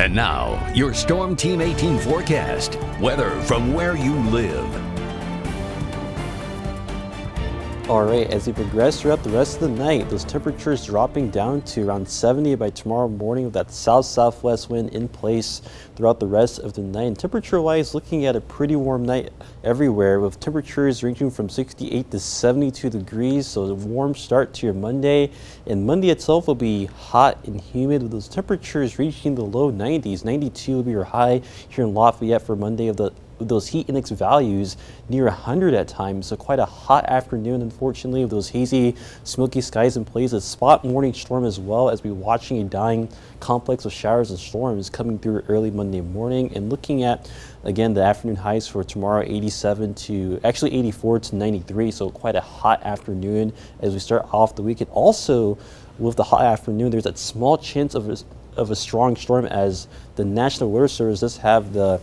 And now, your Storm Team 18 forecast. Weather from where you live. All right, as we progress throughout the rest of the night, those temperatures dropping down to around 70 by tomorrow morning with that south-southwest wind in place throughout the rest of the night. And temperature-wise, looking at a pretty warm night everywhere with temperatures ranging from 68 to 72 degrees. So a warm start to your Monday. And Monday itself will be hot and humid with those temperatures reaching the low 90s. 92 will be your high here in Lafayette for Monday with those heat index values near 100 at times. So quite a hot afternoon, unfortunately, with those hazy, smoky skies in place. A spot morning storm as well, as we're watching a dying complex of showers and storms coming through early Monday morning. And looking at, again, the afternoon highs for tomorrow, 87 to actually 84 to 93. So quite a hot afternoon as we start off the weekend. Also, with the hot afternoon, there's that small chance of a strong storm, as the National Weather Service does have the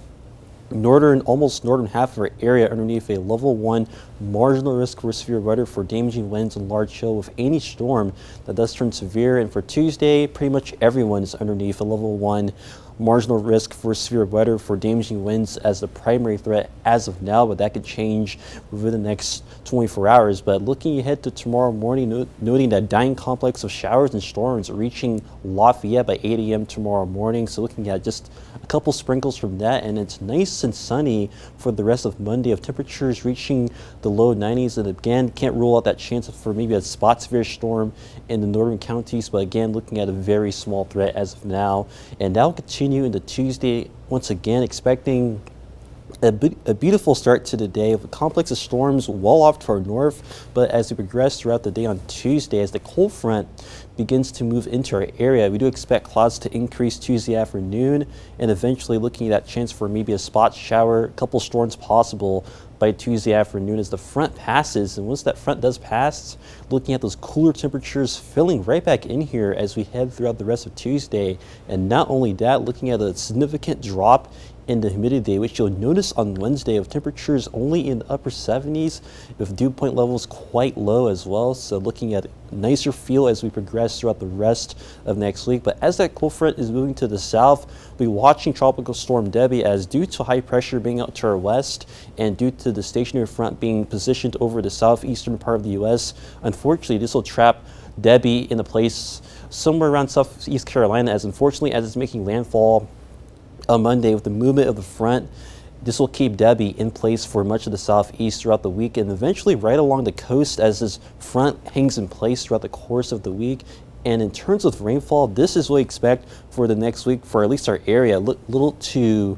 almost northern half of our area underneath a level 1 marginal risk for severe weather for damaging winds and large hail with any storm that does turn severe. And for Tuesday, pretty much everyone is underneath a level 1 marginal risk for severe weather for damaging winds as the primary threat as of now, but that could change within the next 24 hours. But looking ahead to tomorrow morning, noting that dying complex of showers and storms reaching Lafayette by 8 a.m. tomorrow morning. So looking at just a couple sprinkles from that, and it's nice and sunny for the rest of Monday, of temperatures reaching the low 90s. And again, can't rule out that chance for maybe a spot severe storm in the northern counties, but again, looking at a very small threat as of now. And that will continue into Tuesday, once again expecting a beautiful start to the day with a complex of storms well off to our north. But as we progress throughout the day on Tuesday, as the cold front begins to move into our area, we do expect clouds to increase Tuesday afternoon, and eventually looking at that chance for maybe a spot shower, a couple storms possible by Tuesday afternoon as the front passes. And once that front does pass, looking at those cooler temperatures filling right back in here as we head throughout the rest of Tuesday. And not only that, looking at a significant drop in the humidity, which you'll notice on Wednesday of temperatures only in the upper 70s with dew point levels quite low as well. So looking at nicer feel as we progress throughout the rest of next week. But as that cold front is moving to the south, we'll be watching Tropical Storm Debbie, as due to high pressure being out to our west and due to the stationary front being positioned over the southeastern part of the U.S., unfortunately this will trap Debbie in a place somewhere around southeast Carolina, as unfortunately as it's making landfall on Monday with the movement of the front. This will keep Debbie in place for much of the southeast throughout the week, and eventually right along the coast as this front hangs in place throughout the course of the week. And in terms of rainfall, this is what we expect for the next week for at least our area. Little to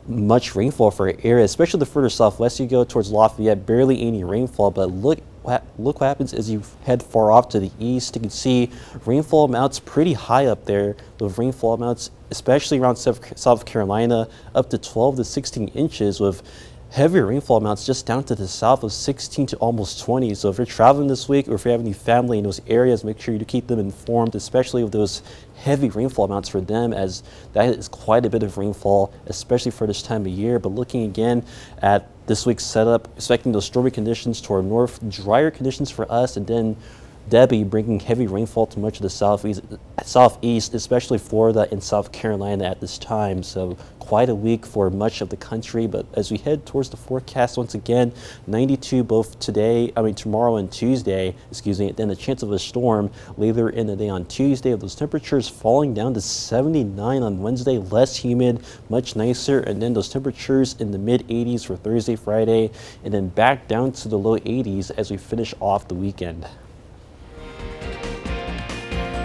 much rainfall for our area, especially the further southwest you go towards Lafayette, barely any rainfall. But look what happens as you head far off to the east. You can see rainfall amounts pretty high up there, with rainfall amounts especially around South Carolina up to 12 to 16 inches, with heavier rainfall amounts just down to the south of 16 to almost 20. So if you're traveling this week, or if you have any family in those areas, make sure you keep them informed, especially with those heavy rainfall amounts for them, as that is quite a bit of rainfall, especially for this time of year. But looking again at this week's setup, expecting those stormy conditions to our north, drier conditions for us, and then Debbie bringing heavy rainfall to much of the southeast, especially Florida and South Carolina at this time. So quite a week for much of the country. But as we head towards the forecast, once again, 92 both tomorrow and Tuesday, then the chance of a storm later in the day on Tuesday, with those temperatures falling down to 79 on Wednesday, less humid, much nicer, and then those temperatures in the mid 80s for Thursday, Friday, and then back down to the low 80s as we finish off the weekend.